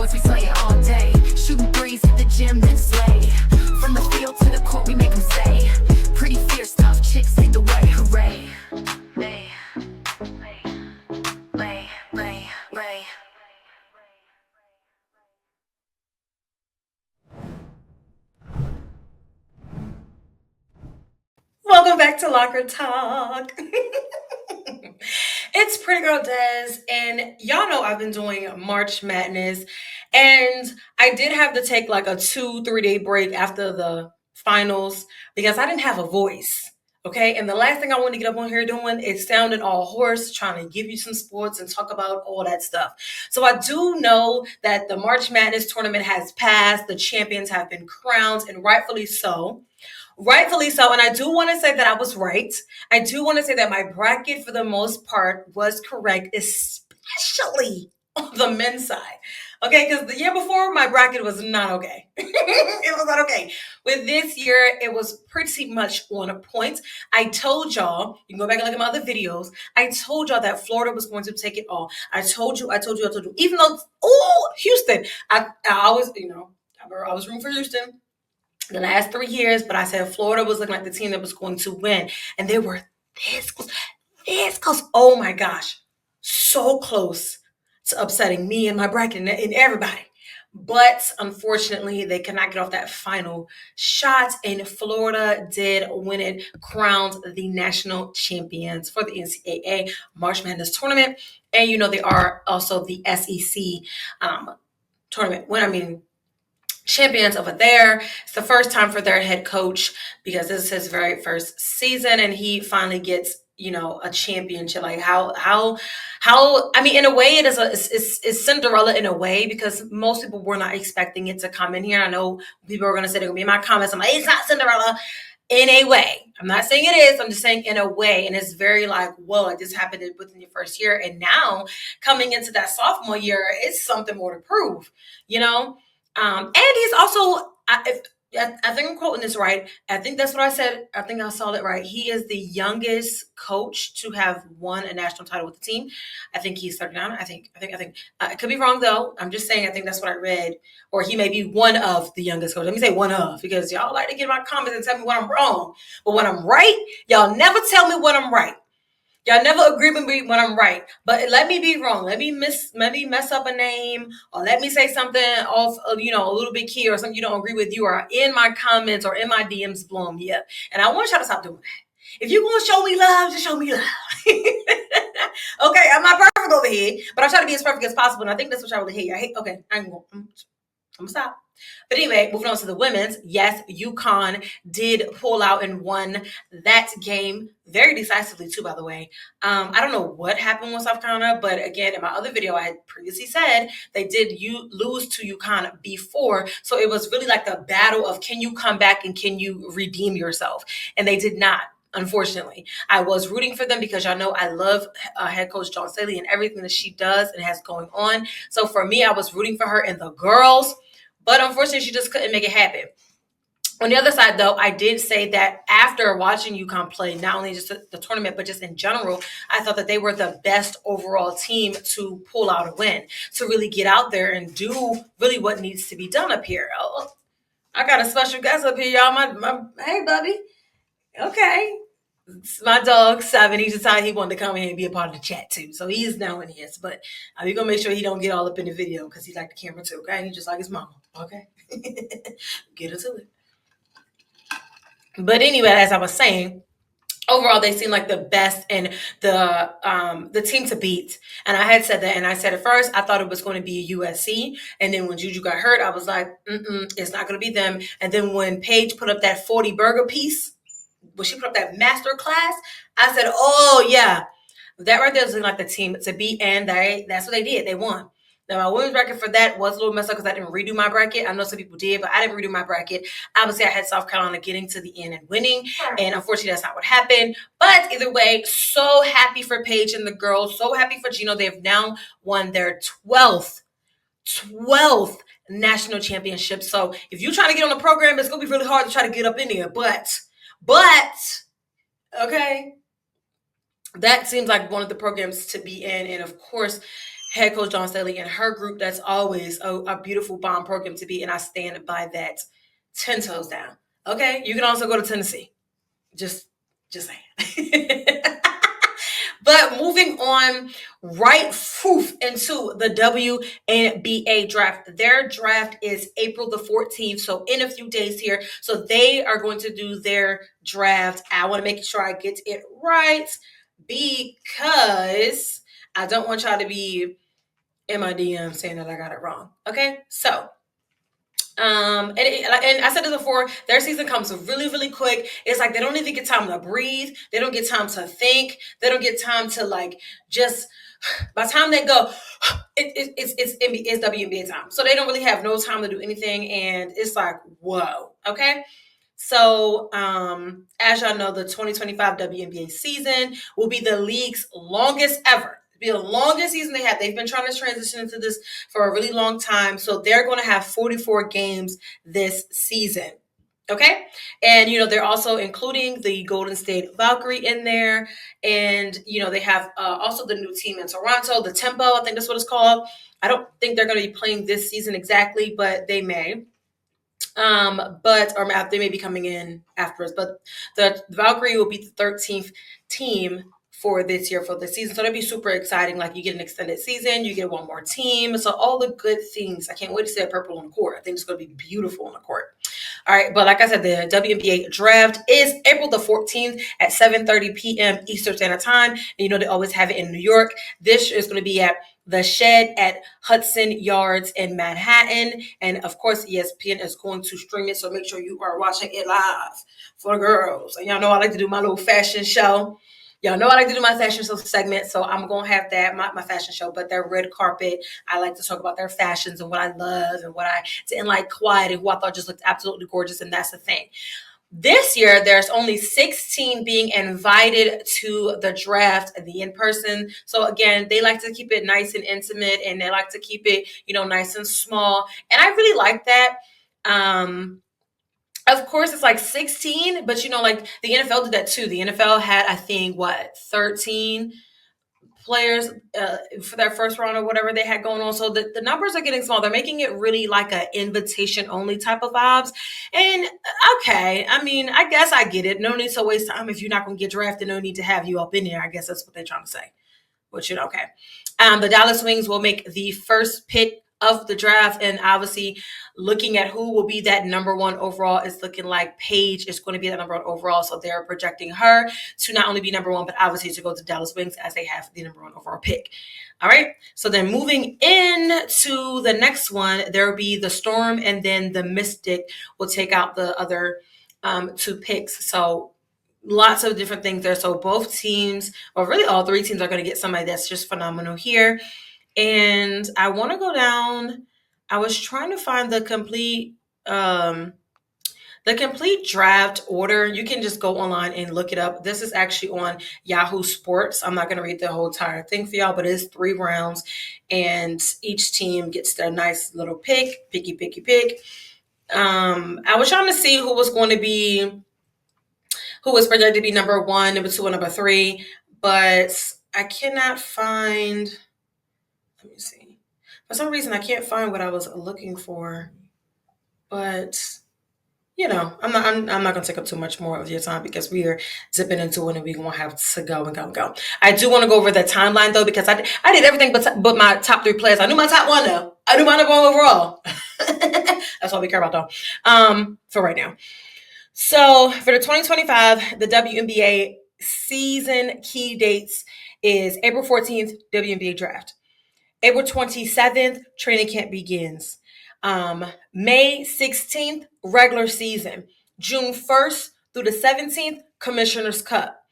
sports, we play it all day. Shooting threes at the gym, then slay. From the field to the court, we make them say. Pretty fierce, tough chicks lead the way, hooray. Lay. Welcome back to Locker Talk. It's Pretty Girl Des, and y'all know I've been doing March Madness, and I did have to take like a 2-3 day break after the finals because I didn't have a voice. Okay, and the last thing I want to get up on here doing is sounding all hoarse, trying to give you some sports and talk about all that stuff. So I do know that the March Madness tournament has passed, the champions have been crowned, and rightfully so. Rightfully so. And I do want to say that I was right. I do want to say that my bracket, for the most part, was correct, especially on the men's side. Okay, because the year before, my bracket was not okay. It was not okay. With this year, it was pretty much on a point. I told y'all, you can go back and look at my other videos. I told y'all that Florida was going to take it all. I told you. Even though, Houston, I always, I was rooting for Houston the last 3 years, but I said Florida was looking like the team that was going to win. And they were this close. Oh my gosh. So close to upsetting me and my bracket and everybody. But unfortunately, they could not get off that final shot, and Florida did win it, crowned the national champions for the NCAA March Madness tournament. And they are also the SEC tournament champions over there. It's the first time for their head coach because this is his very first season, and he finally gets a championship. Like how I mean, in a way, it's Cinderella in a way, because most people were not expecting it to come in here. I know people are going to say they're going to be in my comments, I'm like, it's not Cinderella. In a way, I'm not saying it is, I'm just saying in a way. And it's very like, whoa, it just happened within your first year, and now coming into that sophomore year, it's something more to prove, and he's also, I think I'm quoting this right. I think that's what I said. I think I saw it right. He is the youngest coach to have won a national title with the team. I think he's 39. I think. I could be wrong though. I'm just saying. I think that's what I read. Or he may be one of the youngest coaches. Let me say one of, because y'all like to get in my comments and tell me when I'm wrong. But when I'm right, y'all never tell me when I'm right. Y'all never agree with me when I'm right, but let me be wrong. Let me mess up a name, or let me say something off, a little bit key, or something you don't agree with. You are in my comments or in my DMs blowing me up, and I want y'all to stop doing that. If you're gonna show me love, just show me love. Okay, I'm not perfect over here, but I try to be as perfect as possible, and I think that's what y'all really hate. Okay, I'm gonna stop. But anyway, moving on to the women's. Yes, UConn did pull out and won that game very decisively too, by the way. I don't know what happened with South Carolina, but again, in my other video, I had previously said they did lose to UConn before. So it was really like the battle of, can you come back and can you redeem yourself? And they did not. Unfortunately, I was rooting for them because y'all know I love head coach John Staley and everything that she does and has going on. So for me, I was rooting for her and the girls. But unfortunately, she just couldn't make it happen. On the other side, though, I did say that after watching UConn play, not only just the tournament, but just in general, I thought that they were the best overall team to pull out a win, to really get out there and do really what needs to be done up here. Oh, I got a special guest up here, y'all. Hey, Bubby. Okay. It's my dog, 7. He decided he wanted to come in and be a part of the chat, too. So he is now in here. But we're going to make sure he don't get all up in the video because he like the camera, too. Okay? He just like his mama. Okay? Get into it. But anyway, as I was saying, overall, they seem like the best and the team to beat. And I had said that, and I said at first, I thought it was going to be USC. And then when Juju got hurt, I was like, it's not going to be them. And then when Paige put up that 40 burger piece, when she put up that master class, I said, oh, yeah, that right there is like the team to beat. And that's what they did. They won. Now, my women's bracket for that was a little messed up because I didn't redo my bracket. I know some people did, but I didn't redo my bracket. Obviously, I had South Carolina getting to the end and winning. And unfortunately, that's not what happened. But either way, so happy for Paige and the girls. So happy for Gino. They've now won their 12th national championship. So if you're trying to get on the program, it's going to be really hard to try to get up in there. But, okay, that seems like one of the programs to be in. And of course, head coach Dawn Staley and her group. That's always a beautiful bomb program to be, and I stand by that 10 toes down. Okay, you can also go to Tennessee. Just saying. But moving on right into the WNBA draft. Their draft is April the 14th, so in a few days here. So they are going to do their draft. I want to make sure I get it right because I don't want y'all to be in my DM saying that I got it wrong. Okay, so and I said this before, their season comes really, really quick. It's like they don't even get time to breathe. They don't get time to think. They don't get time to like just. By the time they go, it's WNBA time. So they don't really have no time to do anything, and it's like whoa, okay. So, as y'all know, the 2025 WNBA season will be the league's longest ever. It'll be the longest season they have. They've been trying to transition into this for a really long time. So they're going to have 44 games this season. Okay. And, they're also including the Golden State Valkyrie in there. And, they have also the new team in Toronto, the Tempo, I think that's what it's called. I don't think they're going to be playing this season exactly, but they may. They may be coming in afterwards. But the Valkyrie will be the 13th team for this year, for the season. So that'd be super exciting. Like you get an extended season, you get one more team. So all the good things. I can't wait to see that purple on the court. I think it's going to be beautiful on the court. All right, but like I said, the WNBA draft is April the 14th at 7:30 p.m. Eastern Standard Time. And they always have it in New York. This is going to be at the Shed at Hudson Yards in Manhattan. And of course, ESPN is going to stream it. So make sure you are watching it live for the girls. And y'all know I like to do my little fashion show. Y'all know I like to do my fashion show segment, so I'm going to have that, my fashion show, but their red carpet, I like to talk about their fashions and what I love and what I didn't like quite and who I thought just looked absolutely gorgeous, and that's the thing. This year, there's only 16 being invited to the draft, the in-person. So again, they like to keep it nice and intimate, and they like to keep it, nice and small. And I really like that. Of course, it's like 16, but like the NFL did that too. The NFL had, I think, 13 players for their first round or whatever they had going on. So the numbers are getting small. They're making it really like an invitation only type of vibes. And okay, I mean, I guess I get it. No need to waste time if you're not going to get drafted. No need to have you up in there. I guess that's what they're trying to say. Which, okay. The Dallas Wings will make the first pick of the draft, and obviously looking at who will be that number one overall is looking like Paige is going to be that number one overall. So they're projecting her to not only be number one, but obviously to go to Dallas Wings as they have the number one overall pick. All right. So then moving in to the next one, there will be the Storm, and then the Mystic will take out the other two picks. So lots of different things there. So both teams, or really all three teams, are going to get somebody that's just phenomenal here. And I want to go down. I was trying to find the complete draft order. You can just go online and look it up. This is actually on Yahoo Sports. I'm not going to read the whole entire thing for y'all, but it is 3 rounds, and each team gets their nice little pick. Pick. I was trying to see who was projected to be number 1, number 2, and number 3, but I cannot find. Let me see. For some reason, I can't find what I was looking for, but I'm not going to take up too much more of your time because we are zipping into it and we're going to have to go. I do want to go over the timeline though, because I did everything but my top 3 players. I knew my top 1 though. I knew my number 1 overall. That's all we care about though. For right now. So for the 2025, the WNBA season key dates is April 14th, WNBA draft. April 27th, training camp begins. May 16th, regular season. June 1st through the 17th, Commissioner's Cup.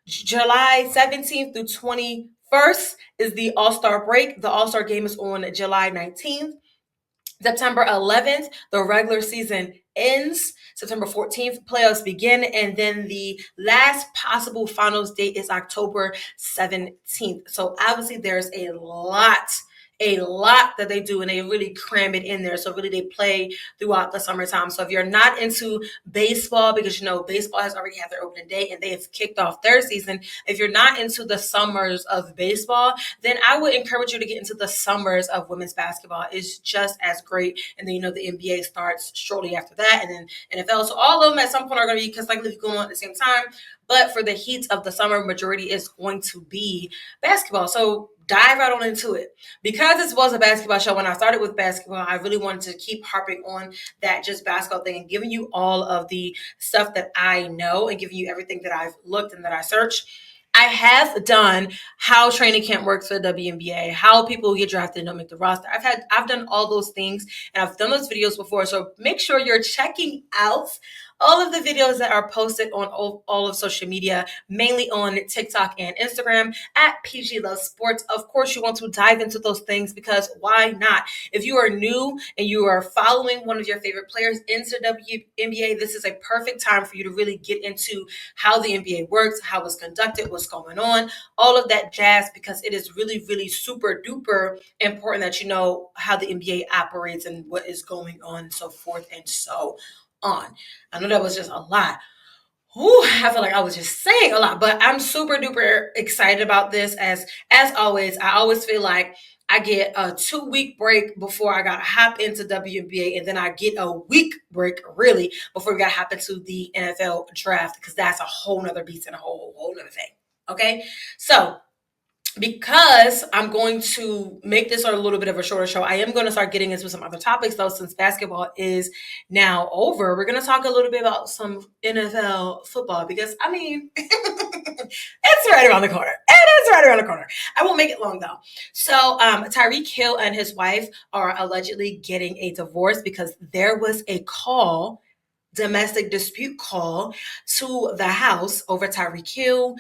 July 17th through 21st is the All-Star break. The All-Star game is on July 19th. September 11th, the regular season ends. September 14th, playoffs begin. And then the last possible finals date is October 17th. So obviously there's a lot a lot that they do, and they really cram it in there. So really they play throughout the summertime. So if you're not into baseball, because baseball has already had their opening day and they have kicked off their season, if you're not into the summers of baseball, then I would encourage you to get into the summers of women's basketball. It's just as great. And then the NBA starts shortly after that, and then NFL. So all of them at some point are going to be consecutively going on at the same time. But for the heat of the summer, majority is going to be basketball. So dive right on into it. Because this was a basketball show, when I started with basketball, I really wanted to keep harping on that just basketball thing and giving you all of the stuff that I know and giving you everything that I've looked and that I searched. I have done how training camp works for the WNBA, how people get drafted and don't make the roster. I've done all those things, and I've done those videos before. So make sure you're checking out all of the videos that are posted on all of social media, mainly on TikTok and Instagram at PG Love Sports. Of course, you want to dive into those things, because why not? If you are new and you are following one of your favorite players into WNBA, this is a perfect time for you to really get into how the NBA works, how it's conducted, what's going on, all of that jazz, because it is really, really super duper important that you know how the NBA operates and what is going on, and so forth and so on. I know that was just a lot. Ooh, I feel like I was just saying a lot, but I'm super duper excited about this. As always, I always feel like I get a 2-week break before I got to hop into WNBA, and then I get a week break really before we got to hop into the NFL draft, because that's a whole nother beast and a whole nother thing. Okay, so because I'm going to make this a little bit of a shorter show, I am going to start getting into some other topics, though, since basketball is now over. We're going to talk a little bit about some NFL football, because, it's right around the corner. It is right around the corner. I won't make it long, though. So Tyreek Hill and his wife are allegedly getting a divorce because there was a domestic dispute call to the house over Tyreek Hill.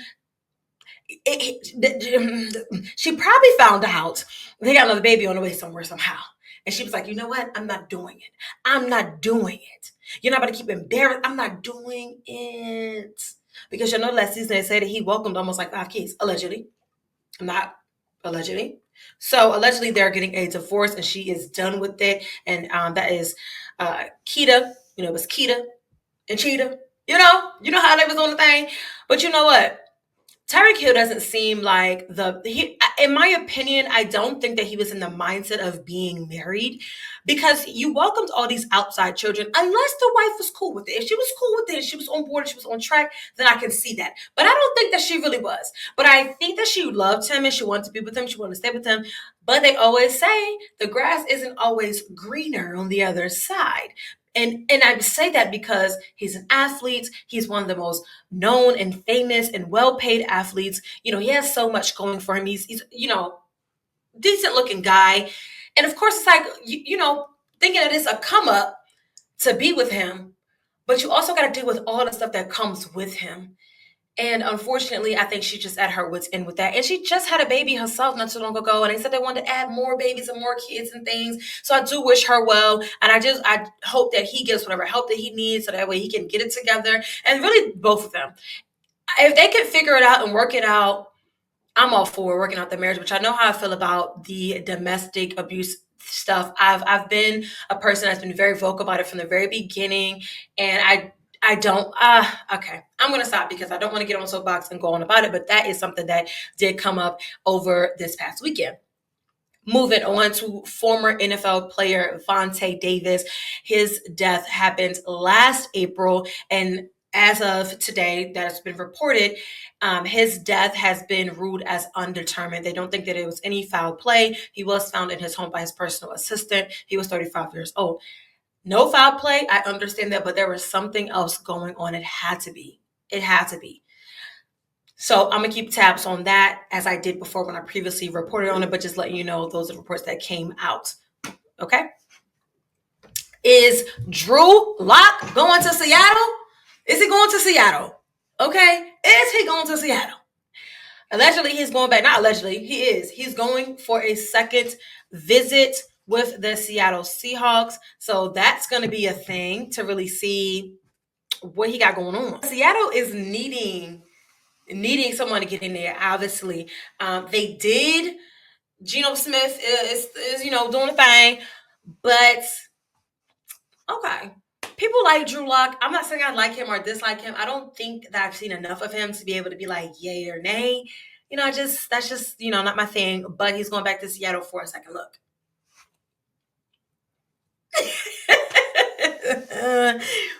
She probably found out they got another baby on the way somewhere somehow. And she was like, you know what? I'm not doing it. I'm not doing it. You're not going to keep embarrassed. I'm not doing it. Because last season they said that he welcomed almost like 5 kids, allegedly. Not allegedly. So allegedly they're getting a divorce, and she is done with it. And that is Keita. It was Keita and Cheetah. You know how they was on the thing. But you know what? Tyreek Hill doesn't seem like in my opinion, I don't think that he was in the mindset of being married, because you welcomed all these outside children, unless the wife was cool with it. If she was cool with it, she was on board, she was on track, then I can see that. But I don't think that she really was. But I think that she loved him and she wanted to be with him. She wanted to stay with him. But they always say the grass isn't always greener on the other side. And I say that because he's an athlete. He's one of the most known and famous and well-paid athletes. He has so much going for him. He's decent looking guy. And of course, it's like, thinking that it's a come up to be with him, but you also got to deal with all the stuff that comes with him. And unfortunately, I think she's just at her wit's end with that. And she just had a baby herself not too long ago. And they said they wanted to add more babies and more kids and things. So I do wish her well. And I hope that he gets whatever help that he needs, so that way he can get it together. And really, both of them. If they can figure it out and work it out, I'm all for working out the marriage, which I know how I feel about the domestic abuse stuff. I've been a person that's been very vocal about it from the very beginning. And I don't, okay, I'm going to stop because I don't want to get on soapbox and go on about it, but that is something that did come up over this past weekend. Moving on to former NFL player Vontae Davis. His death happened last April, and as of today, that has been reported, his death has been ruled as undetermined. They don't think that it was any foul play. He was found in his home by his personal assistant. He was 35 years old. No foul play, I understand that, but there was something else going on. It had to be. So I'm going to keep tabs on that, as I did before when I previously reported on it, but just letting you know those are the reports that came out. Okay? Is Drew Lock going to Seattle? Is he going to Seattle? Okay? Is he going to Seattle? Allegedly, he's going back. Not allegedly, he is. He's going for a second visit with the Seattle Seahawks. So that's going to be a thing to really see what he got going on. Seattle is needing someone to get in there, obviously. They did Geno Smith is doing a thing, but okay. People like Drew Lock. I'm not saying I like him or dislike him. I don't think that I've seen enough of him to be able to be like yay or nay. That's just not my thing. But he's going back to Seattle for a second look.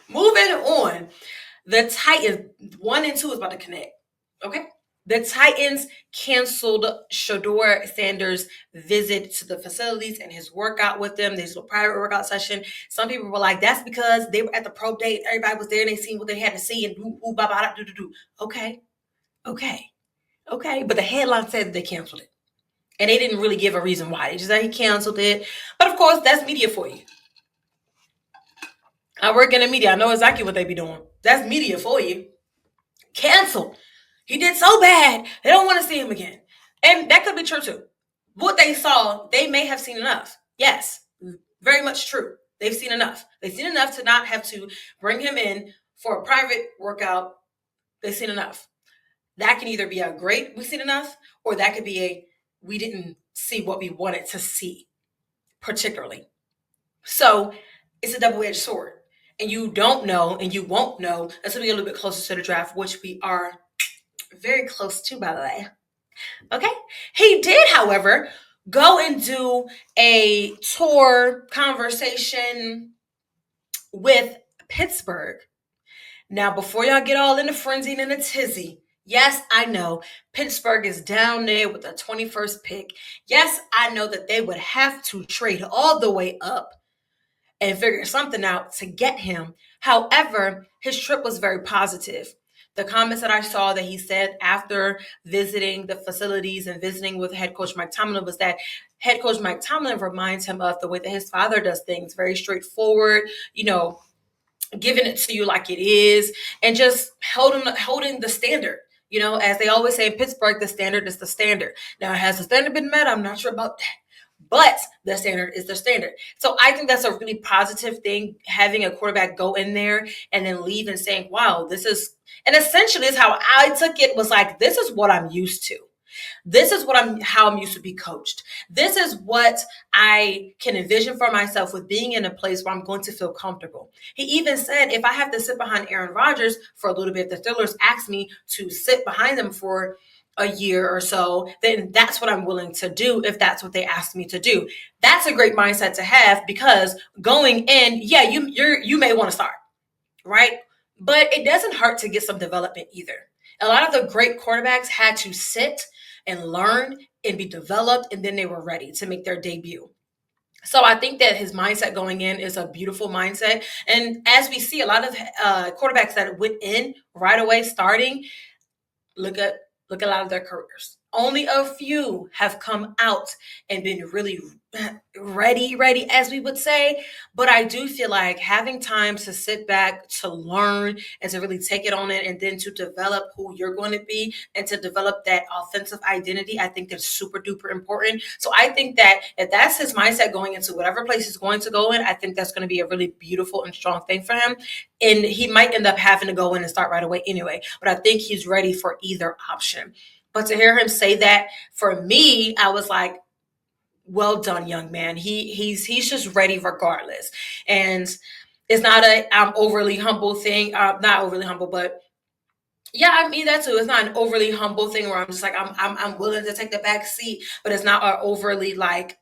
Moving on, the Titans 1 and 2 is about to connect. Okay. The Titans canceled Shedeur Sanders' visit to the facilities and his workout with them, this little private workout session. Some people were like, that's because they were at the pro date. Everybody was there and they seen what they had to see and do. Okay. But the headline said they canceled it. And they didn't really give a reason why. They just said he canceled it. But of course, that's media for you. I work in the media. I know exactly what they be doing. That's media for you. Canceled. He did so bad, they don't want to see him again. And that could be true too. What they saw, they may have seen enough. Yes, very much true. They've seen enough. They've seen enough to not have to bring him in for a private workout. They've seen enough. That can either be a great, we've seen enough, or that could be a, we didn't see what we wanted to see, particularly. So it's a double-edged sword. And you don't know, and you won't know until we get a little bit closer to the draft, which we are very close to, by the way. Okay. He did, however, go and do a tour conversation with Pittsburgh. Now, before y'all get all in a frenzy and a tizzy, yes, I know Pittsburgh is down there with the 21st pick. Yes, I know that they would have to trade all the way up and figure something out to get him. However, his trip was very positive. The comments that I saw that he said after visiting the facilities and visiting with head coach Mike Tomlin was that head coach Mike Tomlin reminds him of the way that his father does things, very straightforward, giving it to you like it is, and just holding the standard. As they always say in Pittsburgh, the standard is the standard. Now, has the standard been met? I'm not sure about that. But the standard is the standard. So I think that's a really positive thing, having a quarterback go in there and then leave and saying, wow, this is, and essentially is how I took it, was like, this is what I'm used to. This is how I'm used to be coached. This is what I can envision for myself with being in a place where I'm going to feel comfortable. He even said, if I have to sit behind Aaron Rodgers for a little bit, the Steelers asked me to sit behind them for a year or so, then that's what I'm willing to do if that's what they asked me to do. That's a great mindset to have, because going in, yeah, you may want to start, right? But it doesn't hurt to get some development either. A lot of the great quarterbacks had to sit and learn and be developed, and then they were ready to make their debut. So I think that his mindset going in is a beautiful mindset. And as we see, a lot of quarterbacks that went in right away starting, look at a lot of their careers. Only a few have come out and been really ready, as we would say. But I do feel like having time to sit back, to learn, and to really take it on it, and then to develop who you're going to be and to develop that offensive identity, I think that's super duper important. So I think that if that's his mindset going into whatever place he's going to go in, I think that's going to be a really beautiful and strong thing for him. And he might end up having to go in and start right away anyway. But I think he's ready for either option. But to hear him say that, for me, I was like, well done, young man. He's just ready regardless. And it's not I'm overly humble thing. Not overly humble, but yeah, I mean that too. It's not an overly humble thing where I'm just like, I'm willing to take the back seat, but it's not an overly like,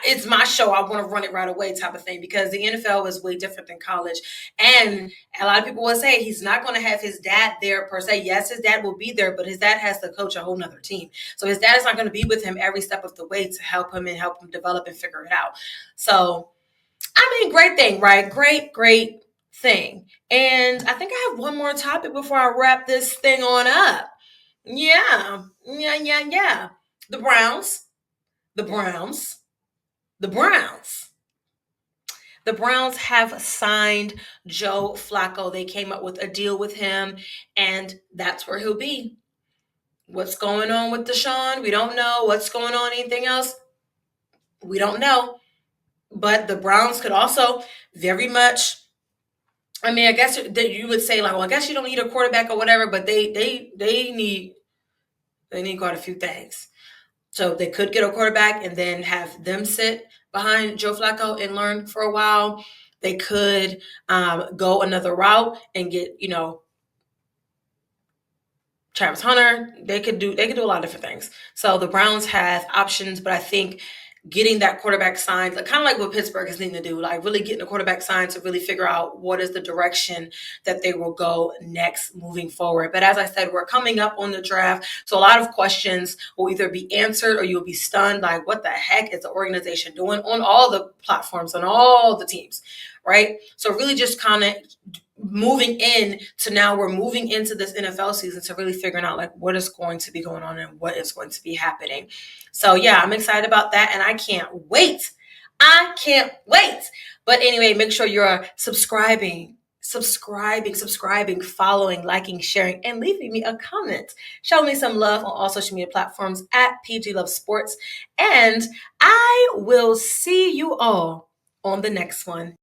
it's my show, I want to run it right away type of thing, because the NFL is way different than college. And a lot of people will say he's not going to have his dad there per se. Yes, his dad will be there, but his dad has to coach a whole nother team. So his dad is not going to be with him every step of the way to help him develop and figure it out. So, I mean, great thing, right? Great thing. And I think I have one more topic before I wrap this thing on up. Yeah. The Browns. The Browns have signed Joe Flacco. They came up with a deal with him, and that's where he'll be. What's going on with Deshaun? We don't know. What's going on? Anything else? We don't know. But the Browns could also very much, I mean, I guess that you would say, like, well, I guess you don't need a quarterback or whatever, but they need quite a few things. So they could get a quarterback and then have them sit behind Joe Flacco and learn for a while. They could go another route and get, Travis Hunter. They could do a lot of different things. So the Browns have options, but I think getting that quarterback signed, kind of like what Pittsburgh is needing to do, like really getting a quarterback signed to really figure out what is the direction that they will go next moving forward. But as I said, we're coming up on the draft. So a lot of questions will either be answered or you'll be stunned. Like, what the heck is the organization doing on all the platforms, on all the teams, right? So really just kind of moving in to now we're moving into this NFL season to really figuring out like what is going to be going on and what is going to be happening. So yeah, I'm excited about that and I can't wait. But anyway, make sure you're subscribing, following, liking, sharing, and leaving me a comment. Show me some love on all social media platforms at PG Love Sports. And I will see you all on the next one.